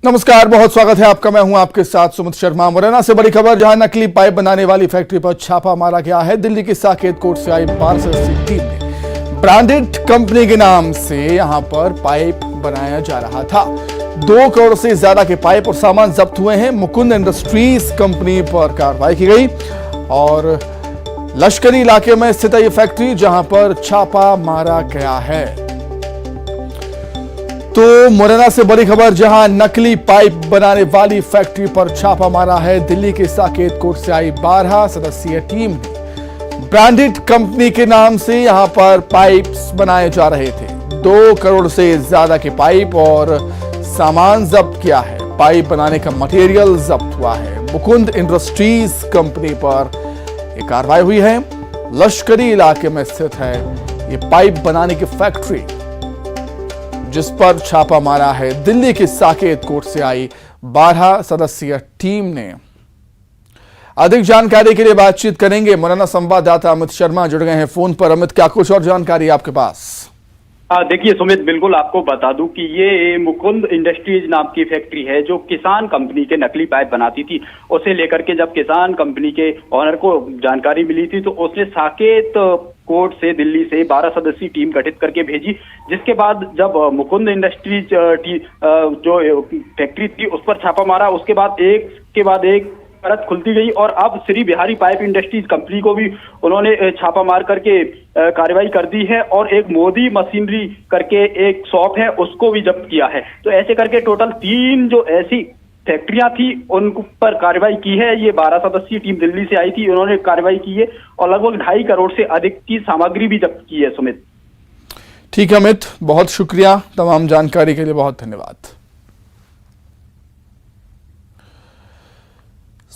नमस्कार, बहुत स्वागत है आपका। मैं हूं आपके साथ सुमित शर्मा। मुरैना से बड़ी खबर, जहां नकली पाइप बनाने वाली फैक्ट्री पर छापा मारा गया है। दिल्ली की साकेत कोर्ट से आई 12 सदस्यीय टीम ने ब्रांडेड कंपनी के नाम से यहां पर पाइप बनाया जा रहा था। 2 करोड़ से ज्यादा के पाइप और सामान जब्त हुए हैं। मुकुंद इंडस्ट्रीज कंपनी पर कार्रवाई की गई और लश्करी इलाके में स्थित है यह फैक्ट्री, जहां पर छापा मारा गया है। तो मुरैना से बड़ी खबर, जहां नकली पाइप बनाने वाली फैक्ट्री पर छापा मारा है। दिल्ली के साकेत कोर्ट से आई 12 सदस्यीय टीम ने ब्रांडेड कंपनी के नाम से यहां पर पाइप्स बनाए जा रहे थे। 2 करोड़ से ज्यादा के पाइप और सामान जब्त किया है। पाइप बनाने का मटेरियल जब्त हुआ है। मुकुंद इंडस्ट्रीज कंपनी पर यह कार्रवाई हुई है। लश्करी इलाके में स्थित है ये पाइप बनाने की फैक्ट्री, जिस पर छापा मारा है। दिल्ली की साकेत कोर्ट से आई 12 सदस्यीय टीम ने। अधिक जानकारी के लिए बातचीत करेंगे। मुरैना संवाददाता अमित शर्मा जुड़ गए हैं फोन पर। अमित, क्या कुछ और जानकारी आपके पास? देखिए सुमित, बिल्कुल आपको बता दूं कि ये मुकुंद इंडस्ट्रीज नाम की फैक्ट्री है जो किसान कंपनी के नकली पाइप बनाती थी। उसे लेकर के जब किसान कंपनी के ऑनर को जानकारी मिली थी तो उसने साकेत कोर्ट से दिल्ली से 12 सदस्यीय टीम गठित करके भेजी, जिसके बाद जब मुकुंद इंडस्ट्रीज जो फैक्ट्री थी उस पर छापा मारा। उसके बाद एक के बाद एक परत खुलती गई और अब Shri Bihari pipe industries company को भी उन्होंने छापा मार करके कार्रवाई कर दी है और एक मोदी मशीनरी करके एक शॉप है उसको भी जब्त किया है। तो ऐसे करके टोटल 3 जो ऐसी फैक्ट्रियां थी उन पर कार्रवाई की है। ये 12 सदस्यीय टीम दिल्ली से आई थी, उन्होंने कार्रवाई की है और लगभग 2.5 करोड़ से अधिक की सामग्री भी जब्त की है। सुमित, ठीक है अमित, बहुत शुक्रिया तमाम जानकारी के लिए, बहुत धन्यवाद।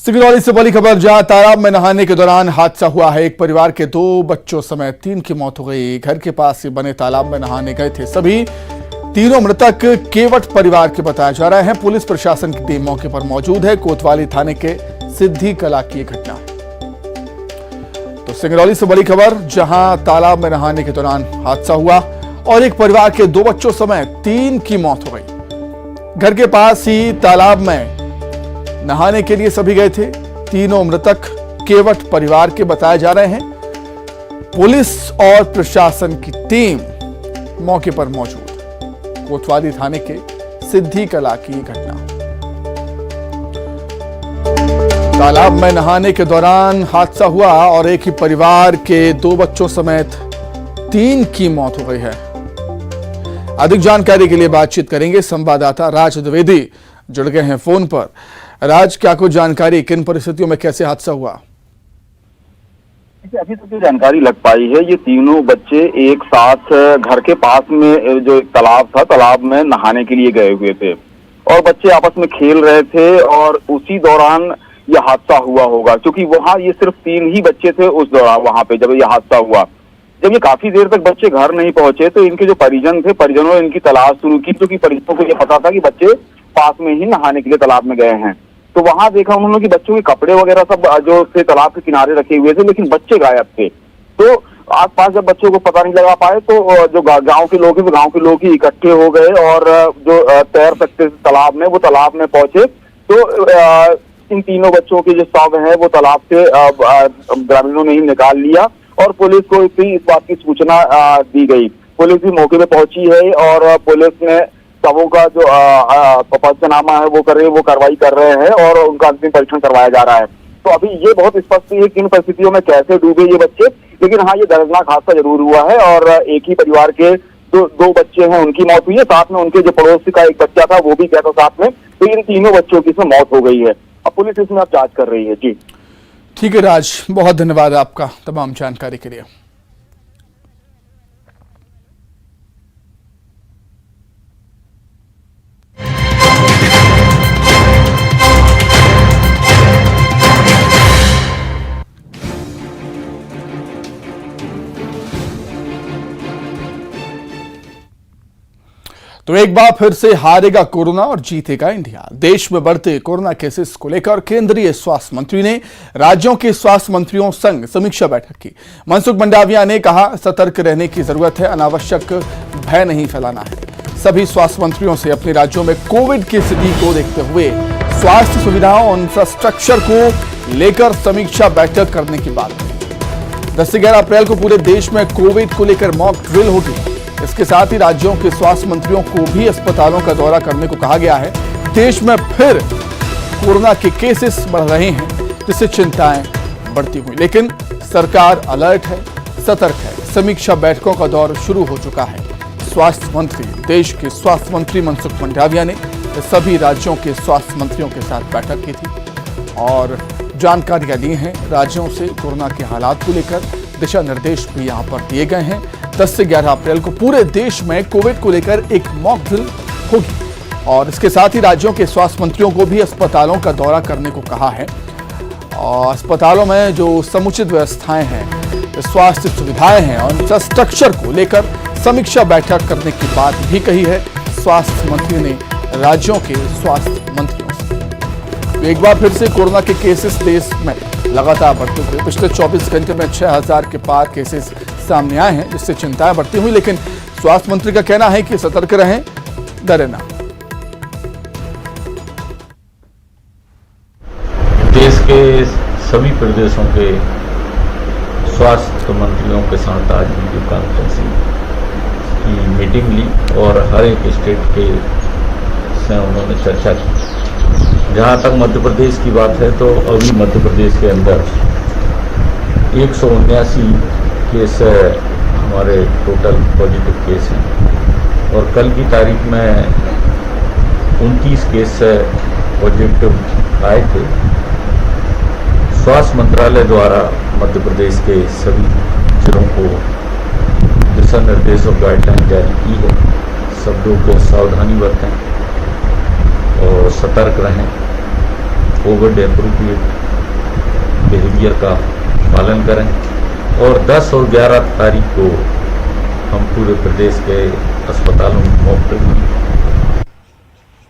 सिगरौली से बड़ी खबर, जहां तालाब में नहाने के दौरान हादसा हुआ है। एक परिवार के 2 बच्चों समेत 3 की मौत हो गई। घर के पास ही बने तालाब में नहाने गए थे। सभी तीनों मृतक केवट परिवार के बताए जा रहे हैं। पुलिस प्रशासन की टीम मौके पर मौजूद है। कोतवाली थाने के सिद्धि कला की घटना है। तो सिंगरौली से बड़ी खबर, जहां तालाब में नहाने के दौरान हादसा हुआ और एक परिवार के 2 बच्चों समेत 3 की मौत हो गई। घर के पास ही तालाब में नहाने के लिए सभी गए थे। तीनों मृतक केवट परिवार के बताए जा रहे हैं। पुलिस और प्रशासन की टीम मौके पर मौजूद। कोतवाली थाने के सिद्धि कला की घटना। तालाब में नहाने के दौरान हादसा हुआ और एक ही परिवार के 2 बच्चों समेत 3 की मौत हो गई है। अधिक जानकारी के लिए बातचीत करेंगे। संवाददाता राज द्विवेदी जुड़ गए हैं फोन पर। राज, क्या कुछ जानकारी, किन परिस्थितियों में कैसे हादसा हुआ? अभी तक जो जानकारी लग पाई है, ये तीनों बच्चे एक साथ घर के पास में जो एक तालाब था, तालाब में नहाने के लिए गए हुए थे और बच्चे आपस में खेल रहे थे और उसी दौरान ये हादसा हुआ होगा। क्योंकि वहाँ ये सिर्फ 3 ही बच्चे थे उस दौरान वहां पे जब ये हादसा हुआ। जब ये काफी देर तक बच्चे घर नहीं पहुंचे तो इनके जो परिजन थे, परिजनों ने इनकी तलाश शुरू की, क्योंकि परिजनों को ये पता था कि बच्चे पास में ही नहाने के लिए तालाब में गए हैं। तो वहां देखा उन्होंने कि बच्चों के कपड़े वगैरह सब जो थे तालाब के किनारे रखे हुए थे, लेकिन बच्चे गायब थे। तो आसपास जब बच्चों को पता नहीं लगा पाए तो जो गांव के लोग हैं वो गांव के लोग ही इकट्ठे हो गए और जो तैर सकते थे तालाब में वो तालाब में पहुंचे। तो इन तीनों बच्चों के जो शव है वो तालाब से ग्रामीणों ने ही निकाल लिया और पुलिस को भी इस बात की सूचना दी गई। पुलिस भी मौके पे पहुंची है और पुलिस ने सबों का जो पंचनामा है वो कार्रवाई कर रहे हैं और उनका अंतिम परीक्षण करवाया जा रहा है। तो अभी ये बहुत स्पष्ट है कि इन परिस्थितियों में कैसे डूबे ये बच्चे, लेकिन हाँ, ये दर्दनाक हादसा जरूर हुआ है और एक ही परिवार के 2 बच्चे हैं उनकी मौत हुई है। साथ में उनके जो पड़ोसी का एक बच्चा था वो भी गया था साथ में। तो इन तीनों बच्चों की इसमें मौत हो गई है। अब पुलिस इसमें अब जांच कर रही है। जी ठीक है राज, बहुत धन्यवाद आपका तमाम जानकारी के लिए। तो एक बार फिर से हारेगा कोरोना और जीतेगा इंडिया। देश में बढ़ते कोरोना केसेस को लेकर केंद्रीय स्वास्थ्य मंत्री ने राज्यों के स्वास्थ्य मंत्रियों संग समीक्षा बैठक की। मनसुख मंडाविया ने कहा, सतर्क रहने की जरूरत है, अनावश्यक भय नहीं फैलाना है। सभी स्वास्थ्य मंत्रियों से अपने राज्यों में कोविड की स्थिति को देखते हुए स्वास्थ्य सुविधाओं और इंफ्रास्ट्रक्चर को लेकर समीक्षा बैठक करने की बात कही। 10 से 11 अप्रैल को पूरे देश में कोविड को लेकर मॉक ड्रिल होगी। इसके साथ ही राज्यों के स्वास्थ्य मंत्रियों को भी अस्पतालों का दौरा करने को कहा गया है। देश में फिर कोरोना के केसेस बढ़ रहे हैं, जिससे चिंताएं बढ़ती हुई, लेकिन सरकार अलर्ट है, सतर्क है। समीक्षा बैठकों का दौर शुरू हो चुका है। स्वास्थ्य मंत्री, देश के स्वास्थ्य मंत्री मनसुख मंडाविया ने सभी राज्यों के स्वास्थ्य मंत्रियों के साथ बैठक की थी और जानकारियां ली हैं राज्यों से। कोरोना के हालात को लेकर दिशा निर्देश भी यहां पर दिए गए हैं। 10 से 11 अप्रैल को पूरे देश में कोविड को लेकर एक मॉक ड्रिल होगी और इसके साथ ही राज्यों के स्वास्थ्य मंत्रियों को भी अस्पतालों का दौरा करने को कहा है और अस्पतालों में जो समुचित व्यवस्थाएं हैं, स्वास्थ्य सुविधाएं हैं और इंफ्रास्ट्रक्चर को लेकर समीक्षा बैठक करने की बात भी कही है स्वास्थ्य मंत्री ने राज्यों के स्वास्थ्य मंत्रियों से। एक बार फिर से कोरोना के केसेस देश में लगातार बढ़ते हुए पिछले 24 घंटे में 6000 के पार केसेस सामने आए हैं, जिससे चिंताएं बढ़ती हुई, लेकिन स्वास्थ्य मंत्री का कहना है कि सतर्क रहें, डरे ना। देश के सभी प्रदेशों के स्वास्थ्य मंत्रियों के साथ आज वीडियो कॉन्फ्रेंसिंग की मीटिंग ली और हर एक स्टेट के से उन्होंने चर्चा की। जहाँ तक मध्य प्रदेश की बात है तो अभी मध्य प्रदेश के अंदर 179 केस हमारे टोटल पॉजिटिव केस हैं और कल की तारीख में 29 केस पॉजिटिव आए थे। स्वास्थ्य मंत्रालय द्वारा मध्य प्रदेश के सभी जिलों को दिशा निर्देश और गाइडलाइन जारी की है। सब लोग सावधानी बरतें और सतर्क रहें, कोविड एप्रोप्रिएट बिहेवियर का पालन करें और 10 और 11 तारीख को हम पूरे प्रदेश के अस्पतालों में मॉक ड्रिल।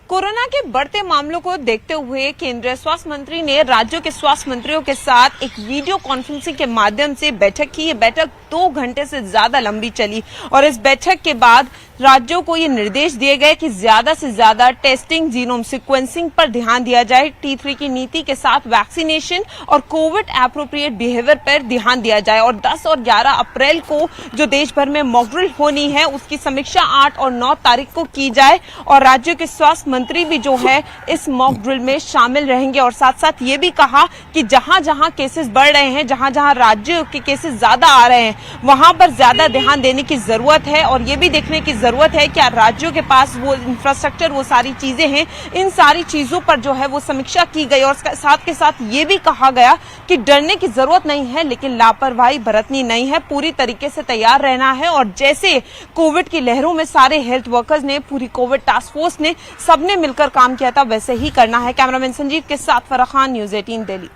कोरोना के बढ़ते मामलों को देखते हुए केंद्रीय स्वास्थ्य मंत्री ने राज्यों के स्वास्थ्य मंत्रियों के साथ एक वीडियो कॉन्फ्रेंसिंग के माध्यम से बैठक की। ये बैठक 2 घंटे से ज्यादा लंबी चली और इस बैठक के बाद राज्यों को ये निर्देश दिए गए कि ज्यादा से ज्यादा टेस्टिंग, जीनोम सीक्वेंसिंग पर ध्यान दिया जाए। T3 की नीति के साथ वैक्सीनेशन और कोविड एप्रोप्रिएट बिहेवियर पर ध्यान दिया जाए और 10 और 11 अप्रैल को जो देश भर में मॉक ड्रिल होनी है उसकी समीक्षा 8 और 9 तारीख को की जाए और राज्यों के स्वास्थ्य मंत्री भी जो है इस मॉक ड्रिल में शामिल रहेंगे और साथ साथ ये भी कहा कि जहां जहां केसेस बढ़ रहे हैं, जहां जहां राज्यों के केसेस ज्यादा आ रहे हैं, वहां पर ज्यादा ध्यान देने की जरूरत है और ये भी देखने की जरूरत है कि राज्यों के पास वो इंफ्रास्ट्रक्चर, वो सारी चीजें हैं। इन सारी चीजों पर जो है वो समीक्षा की गई और साथ के साथ ये भी कहा गया कि डरने की जरूरत नहीं है, लेकिन लापरवाही बरतनी नहीं है, पूरी तरीके से तैयार रहना है। और जैसे कोविड की लहरों में सारे हेल्थ वर्कर्स ने, पूरी कोविड टास्क फोर्स ने, सबने मिलकर काम किया था, वैसे ही करना है। कैमरामैन संजीव के साथ फराह खान, न्यूज़ 18 दिल्ली।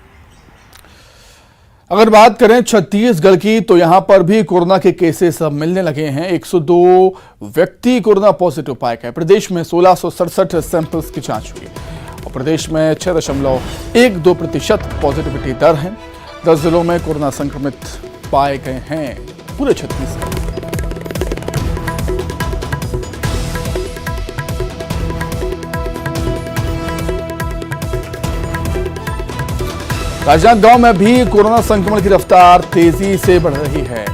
अगर बात करें छत्तीसगढ़ की तो यहां पर भी कोरोना के केसेस अब मिलने लगे हैं। 102 व्यक्ति कोरोना पॉजिटिव पाए गए। प्रदेश में 1667 सैंपल्स की जांच हुई और प्रदेश में 6.12% पॉजिटिविटी दर है। 10 जिलों में कोरोना संक्रमित पाए गए हैं पूरे छत्तीसगढ़। राजनांदगांव में भी कोरोना संक्रमण की रफ्तार तेजी से बढ़ रही है।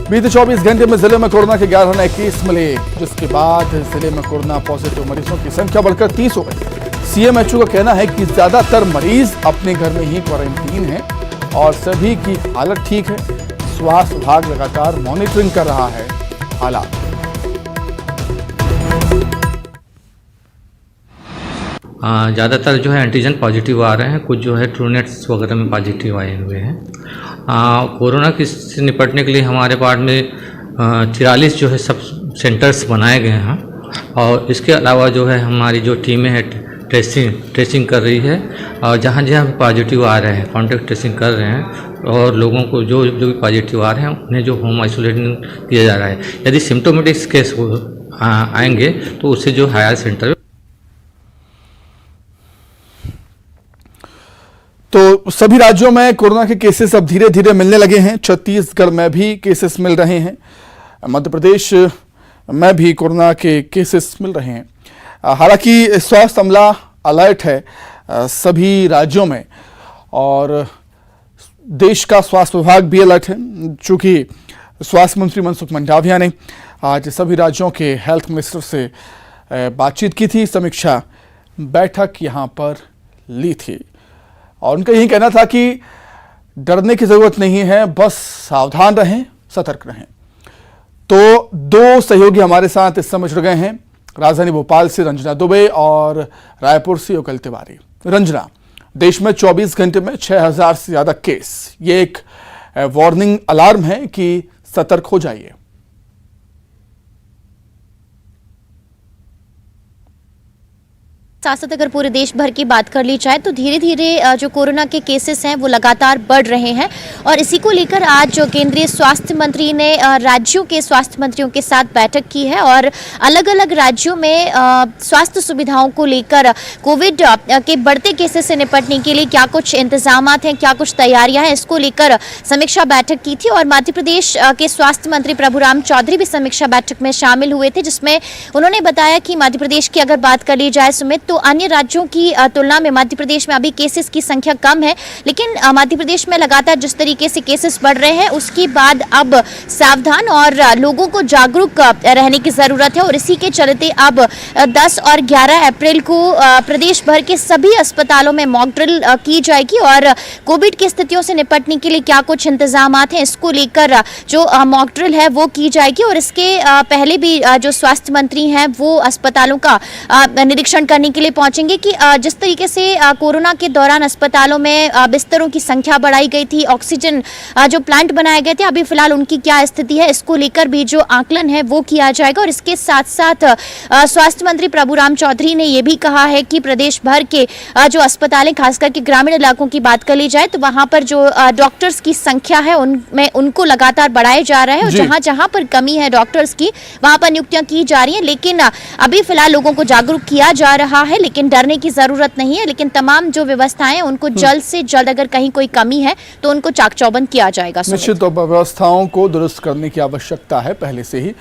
बीते 24 घंटे में जिले में कोरोना के 11 नए केस मिले, जिसके बाद जिले में कोरोना पॉजिटिव मरीजों की संख्या बढ़कर 30 हो गई। सीएमएचओ का कहना है कि ज्यादातर मरीज अपने घर में ही क्वारंटीन हैं और सभी की हालत ठीक है। स्वास्थ्य विभाग लगातार मॉनिटरिंग कर रहा है हालात। ज़्यादातर जो है एंटीजन पॉजिटिव आ रहे हैं, कुछ जो है ट्रूनेट्स वगैरह में पॉजिटिव आए हुए हैं। कोरोना की से निपटने के लिए हमारे पार्ट में 43 जो है सब सेंटर्स बनाए गए हैं और इसके अलावा जो है हमारी जो टीमें हैं ट्रेसिंग कर रही है और जहाँ जहाँ भी पॉजिटिव आ रहे हैं कॉन्टैक्ट ट्रेसिंग कर रहे हैं और लोगों को जो भी पॉजिटिव आ रहे हैं उन्हें जो होम आइसोलेशन किया जा रहा है। यदि सिम्टोमेटिक केस आएंगे तो उससे जो हायर सेंटर। तो सभी राज्यों में कोरोना के केसेस अब धीरे धीरे मिलने लगे हैं। छत्तीसगढ़ में भी केसेस मिल रहे हैं। मध्य प्रदेश में भी कोरोना के केसेस मिल रहे हैं। हालांकि स्वास्थ्य अमला अलर्ट है सभी राज्यों में और देश का स्वास्थ्य विभाग भी अलर्ट है, चूंकि स्वास्थ्य मंत्री मनसुख मंडाविया ने आज सभी राज्यों के हेल्थ मिनिस्टर से बातचीत की थी, समीक्षा बैठक यहां पर ली थी और उनका यही कहना था कि डरने की जरूरत नहीं है, बस सावधान रहें, सतर्क रहें। तो दो सहयोगी हमारे साथ इस समय जुड़ गए हैं, राजधानी भोपाल से रंजना दुबे और रायपुर से युगल तिवारी। रंजना, देश में 24 घंटे में 6000 से ज्यादा केस, ये एक वार्निंग अलार्म है कि सतर्क हो जाइए। साथ साथ अगर पूरे देश भर की बात कर ली जाए तो धीरे धीरे जो कोरोना के केसेस हैं वो लगातार बढ़ रहे हैं और इसी को लेकर आज जो केंद्रीय स्वास्थ्य मंत्री ने राज्यों के स्वास्थ्य मंत्रियों के साथ बैठक की है और अलग अलग राज्यों में स्वास्थ्य सुविधाओं को लेकर कोविड के बढ़ते केसेस से निपटने के लिए क्या कुछ इंतजाम हैं, क्या कुछ तैयारियां हैं, इसको लेकर समीक्षा बैठक की थी। और मध्य प्रदेश के स्वास्थ्य मंत्री प्रभुराम चौधरी भी समीक्षा बैठक में शामिल हुए थे, जिसमें उन्होंने बताया कि मध्य प्रदेश की अगर बात कर ली जाए सुमित, तो अन्य राज्यों की तुलना में मध्य प्रदेश में अभी केसेस की संख्या कम है, लेकिन मध्य प्रदेश में लगातार जिस तरीके से केसेस बढ़ रहे हैं उसके बाद अब सावधान और लोगों को जागरूक रहने की जरूरत है। और इसी के चलते अब 10 और 11 अप्रैल को प्रदेश भर के सभी अस्पतालों में मॉक ड्रिल की जाएगी और कोविड की स्थितियों से निपटने के लिए क्या कुछ इंतजाम हैं इसको लेकर जो मॉक ड्रिल है वो की जाएगी। और इसके पहले भी जो स्वास्थ्य मंत्री हैं वो अस्पतालों का निरीक्षण करने के लिए पहुंचेंगे कि जिस तरीके से कोरोना के दौरान अस्पतालों में बिस्तरों की संख्या बढ़ाई गई थी, ऑक्सीजन जो प्लांट बनाए गए थे, अभी फिलहाल उनकी क्या स्थिति है, इसको लेकर भी जो आकलन है वो किया जाएगा। और इसके साथ साथ स्वास्थ्य मंत्री प्रभुराम चौधरी ने यह भी कहा है कि प्रदेश भर के जो अस्पताल हैं, खासकर के ग्रामीण इलाकों की बात कर ली जाए तो वहां पर जो डॉक्टर्स की संख्या है उनमें उनको लगातार बढ़ाया जा रहा है और जहां जहां पर कमी है डॉक्टर्स की वहां पर नियुक्तियां की जा रही हैं। लेकिन अभी फिलहाल लोगों को जागरूक किया जा रहा है, लेकिन डरने की जरूरत नहीं है। लेकिन तमाम जो व्यवस्थाएं हैं उनको जल्द से जल्द अगर कहीं कोई कमी है तो उनको चाक चौबंद किया जाएगा। निश्चित तौर पर व्यवस्थाओं को दुरुस्त करने की आवश्यकता है पहले से ही।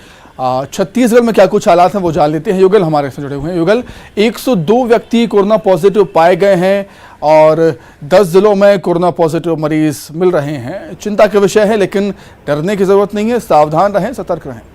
छत्तीसगढ़ में क्या कुछ हालात हैं वो जान लेते हैं। युगल हमारे से जुड़े हुए हैं। युगल, 102 व्यक्ति कोरोना पॉजिटिव पाए गए हैं और 10 जिलों में कोरोना पॉजिटिव मरीज मिल रहे हैं। चिंता का विषय है, लेकिन डरने की जरूरत नहीं है, सावधान रहें, सतर्क रहें।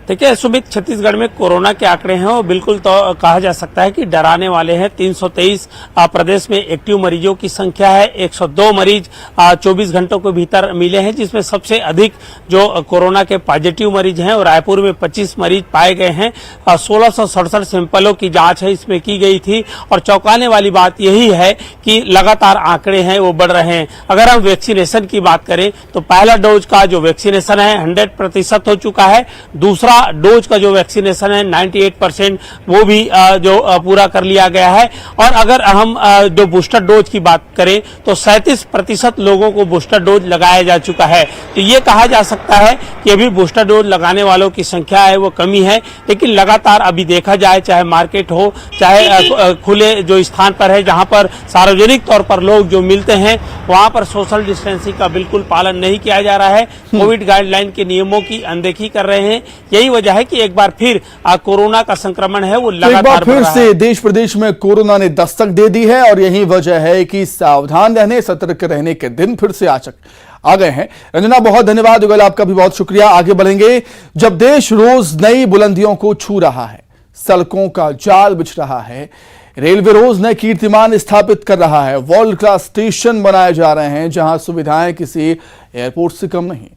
देखिए सुमित, छत्तीसगढ़ में कोरोना के आंकड़े हैं वो बिल्कुल तो कहा जा सकता है कि डराने वाले हैं। 323 प्रदेश में एक्टिव मरीजों की संख्या है। 102 मरीज 24 घंटों के भीतर मिले हैं, जिसमें सबसे अधिक जो कोरोना के पॉजिटिव मरीज हैं और रायपुर में 25 मरीज पाए गए हैं। 1667 सैंपलों की जांच है इसमें की गई थी और चौंकाने वाली बात यही है कि लगातार आंकड़े हैं वो बढ़ रहे हैं। अगर हम वैक्सीनेशन की बात करें तो पहला डोज का जो वैक्सीनेशन है 100% हो चुका है। दूसरा डोज का जो वैक्सीनेशन है 98% वो भी जो पूरा कर लिया गया है। और अगर हम जो बूस्टर डोज की बात करें तो 37% लोगों को बूस्टर डोज लगाया जा चुका है। तो ये कहा जा सकता है कि अभी बूस्टर डोज लगाने वालों की संख्या है वो कमी है, लेकिन लगातार अभी देखा जाए, चाहे मार्केट हो चाहे खुले जो स्थान पर है जहां पर सार्वजनिक तौर पर लोग जो मिलते हैं वहां पर सोशल डिस्टेंसिंग का बिल्कुल पालन नहीं किया जा रहा है। कोविड गाइडलाइन के नियमों की अनदेखी कर रहे हैं। यही वजह है कि एक बार फिर कोरोना का संक्रमण है वो लगातार फिर से देश प्रदेश में कोरोना ने दस्तक दे दी है और यही वजह है कि सावधान रहने, सतर्क रहने के दिन फिर से आ गए हैं। रंजना, बहुत धन्यवाद। युगल, आपका भी बहुत शुक्रिया। आगे बढ़ेंगे। जब देश रोज नई बुलंदियों को छू रहा है, सड़कों का जाल बिछ रहा है, रेलवे रोज नए कीर्तिमान स्थापित कर रहा है, वर्ल्ड क्लास स्टेशन बनाए जा रहे हैं जहां सुविधाएं किसी एयरपोर्ट से कम नहीं,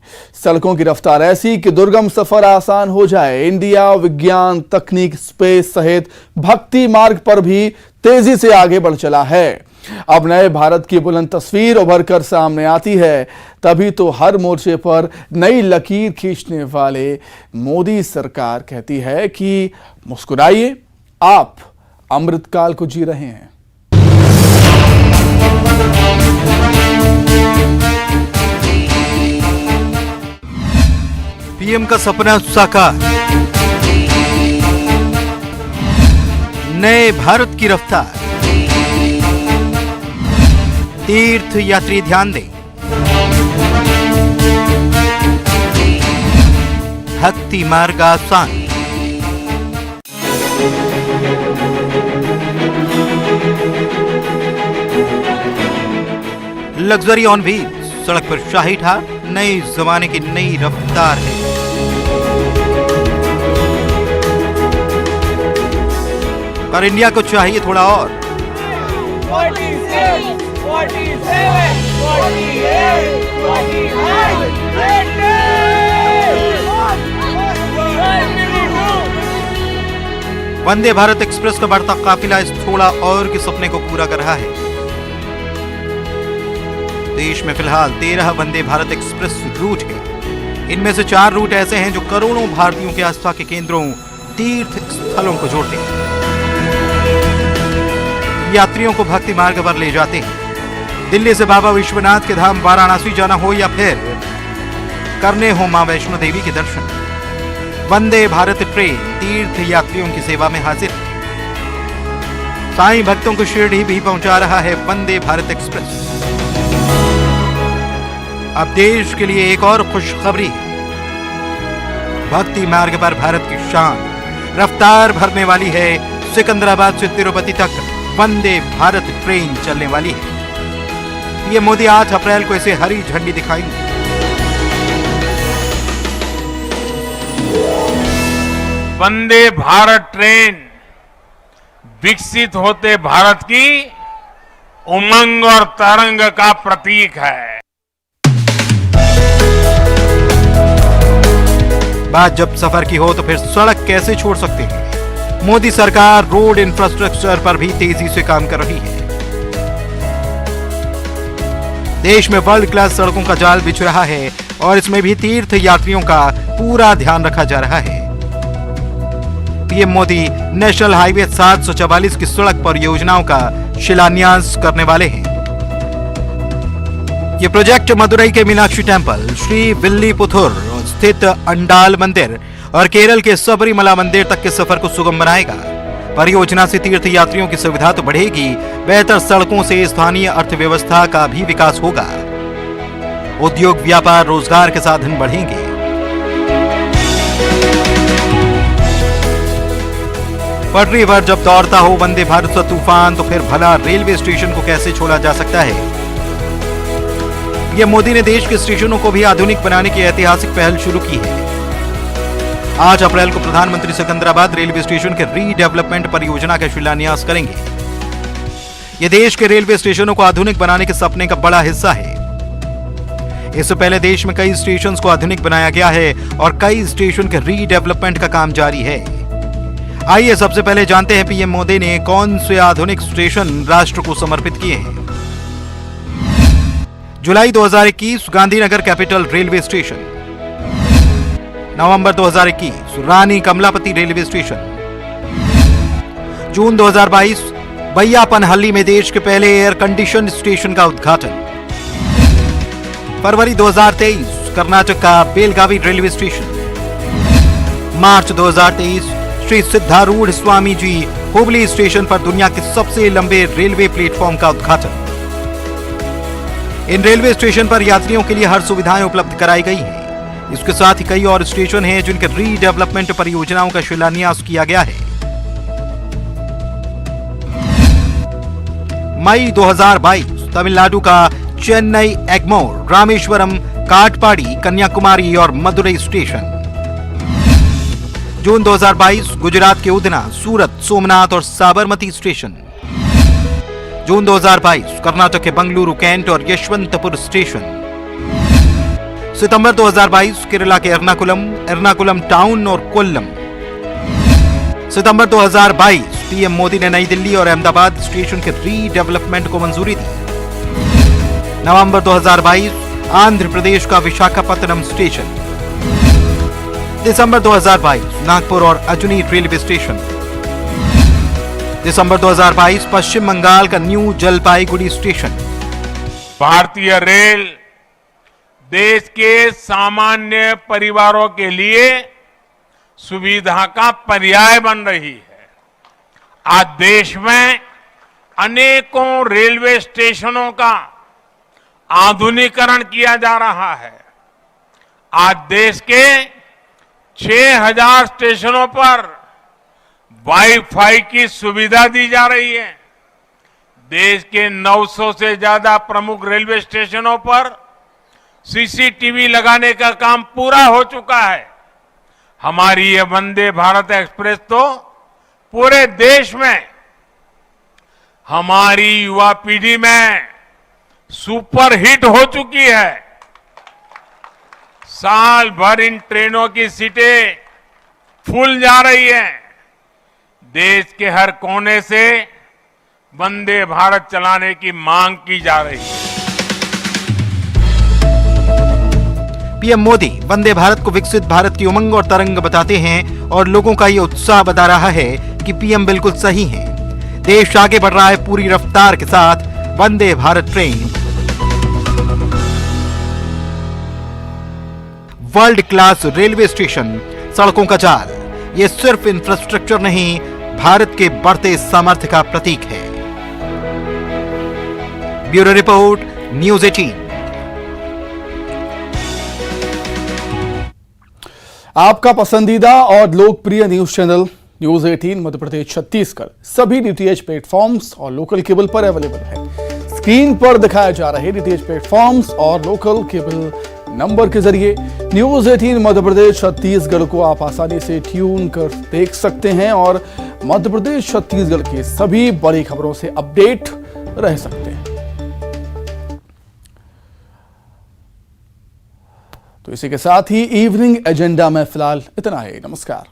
सड़कों की रफ्तार ऐसी कि दुर्गम सफर आसान हो जाए, इंडिया विज्ञान, तकनीक, स्पेस सहित भक्ति मार्ग पर भी तेजी से आगे बढ़ चला है। अब नए भारत की बुलंद तस्वीर उभर कर सामने आती है, तभी तो हर मोर्चे पर नई लकीर खींचने वाले मोदी सरकार कहती है कि मुस्कुराइए, आप अमृतकाल को जी रहे हैं। पीएम का सपना साकार, नए भारत की रफ्तार। तीर्थ यात्री ध्यान दें, भक्ति मार्ग आसान। लग्जरी ऑन व्हील्स, सड़क पर शाही ठार, नए जमाने की नई रफ्तार है। और इंडिया को चाहिए थोड़ा और। 46, 47, 48, 49, 80। वंदे भारत एक्सप्रेस का बढ़ता काफिला इस थोड़ा और के सपने को पूरा कर रहा है। देश में फिलहाल 13 वंदे भारत एक्सप्रेस रूट है। इनमें से 4 रूट ऐसे हैं जो करोड़ों भारतीयों के आस्था के केंद्रों, तीर्थ स्थलों को जोड़ते हैं, यात्रियों को भक्ति मार्ग पर ले जाते हैं। दिल्ली से बाबा विश्वनाथ के धाम वाराणसी जाना हो या फिर करने हो मां वैष्णो देवी के दर्शन, वंदे भारत ट्रेन तीर्थ यात्रियों की सेवा में हाजिर। साईं भक्तों को शिरडी भी पहुंचा रहा है वंदे भारत एक्सप्रेस। अब देश के लिए एक और खुशखबरी है। भक्ति मार्ग पर भारत की शान रफ्तार भरने वाली है। सिकंदराबाद से तिरुपति तक वंदे भारत ट्रेन चलने वाली है। ये मोदी 8 अप्रैल को इसे हरी झंडी दिखाएंगे। वंदे भारत ट्रेन विकसित होते भारत की उमंग और तरंग का प्रतीक है। बात जब सफर की हो तो फिर सड़क कैसे छोड़ सकते हैं। मोदी सरकार रोड इंफ्रास्ट्रक्चर पर भी तेजी से काम कर रही है। देश में वर्ल्ड क्लास सड़कों का जाल बिछ रहा है और इसमें भी तीर्थ यात्रियों का पूरा ध्यान रखा जा रहा है। पीएम मोदी नेशनल हाईवे 744 की सड़क परियोजनाओं का शिलान्यास करने वाले हैं। ये प्रोजेक्ट मदुरई के मीनाक्षी टेम्पल, श्री विल्लीपुथुर स्थित अंडाल मंदिर और केरल के सबरीमला मंदिर तक के सफर को सुगम बनाएगा। परियोजना से तीर्थ यात्रियों की सुविधा तो बढ़ेगी, बेहतर सड़कों से स्थानीय अर्थव्यवस्था का भी विकास होगा। उद्योग, व्यापार, रोजगार के साधन बढ़ेंगे। पटरी पर जब दौड़ता हो वंदे भारत तूफान, तो फिर भला रेलवे स्टेशन को कैसे छोड़ा जा सकता है। यह मोदी ने देश के स्टेशनों को भी आधुनिक बनाने की ऐतिहासिक पहल शुरू की है। 8 अप्रैल को प्रधानमंत्री सिकंदराबाद रेलवे स्टेशन के रीडेवलपमेंट परियोजना का शिलान्यास करेंगे। यह देश के रेलवे स्टेशनों को आधुनिक बनाने के सपने का बड़ा हिस्सा है। इससे पहले देश में कई स्टेशंस को आधुनिक बनाया गया है और कई स्टेशन के रीडेवलपमेंट का काम जारी है। आइए सबसे पहले जानते हैं पीएम मोदी ने कौन से आधुनिक स्टेशन राष्ट्र को समर्पित किए हैं। जुलाई 2021 गांधीनगर कैपिटल रेलवे स्टेशन, नवंबर 2021 रानी कमलापति रेलवे स्टेशन, जून 2022 बैयापनहल्ली में देश के पहले एयर कंडीशन स्टेशन का उद्घाटन, फरवरी 2023 कर्नाटक का बेलगावी रेलवे स्टेशन, मार्च 2023 श्री सिद्धारूढ़ स्वामी जी हुबली स्टेशन पर दुनिया के सबसे लंबे रेलवे प्लेटफॉर्म का उद्घाटन। इन रेलवे स्टेशन पर यात्रियों के लिए हर सुविधाएं उपलब्ध कराई गई हैं। इसके साथ ही कई और स्टेशन हैं जिनके रीडेवलपमेंट परियोजनाओं का शिलान्यास किया गया है। मई 2022 तमिलनाडु का चेन्नई एग्मोर, रामेश्वरम, काटपाड़ी, कन्याकुमारी और मदुरई स्टेशन। जून 2022 गुजरात के उदना, सूरत, सोमनाथ और साबरमती स्टेशन। जून 2022 कर्नाटक के बंगलुरु, कैंट और यशवंतपुर स्टेशन। सितंबर 2022 केरला के एर्नाकुलम टाउन और कोल्लम। सितंबर 2022 पीएम मोदी ने नई दिल्ली और अहमदाबाद स्टेशन के रीडेवलपमेंट को मंजूरी दी। नवंबर 2022 आंध्र प्रदेश का विशाखापत्तनम स्टेशन। दिसंबर 2022 नागपुर और अजनी रेलवे स्टेशन। दिसंबर 2022 पश्चिम बंगाल का न्यू जलपाईगुड़ी स्टेशन। भारतीय रेल देश के सामान्य परिवारों के लिए सुविधा का पर्याय बन रही है। आज देश में अनेकों रेलवे स्टेशनों का आधुनिकीकरण किया जा रहा है। आज देश के 6000 स्टेशनों पर वाईफाई की सुविधा दी जा रही है। देश के 900 से ज्यादा प्रमुख रेलवे स्टेशनों पर सीसीटीवी लगाने का काम पूरा हो चुका है। हमारी ये वंदे भारत एक्सप्रेस तो पूरे देश में हमारी युवा पीढ़ी में सुपर हिट हो चुकी है। साल भर इन ट्रेनों की सीटें फुल जा रही हैं। देश के हर कोने से वंदे भारत चलाने की मांग की जा रही है। पीएम मोदी वंदे भारत को विकसित भारत की उमंग और तरंग बताते हैं और लोगों का ये उत्साह बता रहा है कि पीएम बिल्कुल सही हैं। देश आगे बढ़ रहा है पूरी रफ्तार के साथ। Vande Bharat train world class railway station, सड़कों का जाल, ये सिर्फ इंफ्रास्ट्रक्चर नहीं, भारत के बढ़ते सामर्थ्य का प्रतीक है। Bureau report, news 18। आपका पसंदीदा और लोकप्रिय news channel news 18 Madhya Pradesh Chhattisgarh सभी डीटीएच प्लेटफॉर्म्स और लोकल केबल पर अवेलेबल है। स्क्रीन पर दिखाए जा रहे डीटीएच प्लेटफॉर्म्स और लोकल केबल नंबर के जरिए न्यूज़ 18 मध्य प्रदेश छत्तीसगढ़ को आप आसानी से ट्यून कर देख सकते हैं और मध्य प्रदेश छत्तीसगढ़ की सभी बड़ी खबरों से अपडेट रह सकते हैं। तो इसी के साथ ही इवनिंग एजेंडा में फिलहाल इतना ही। नमस्कार।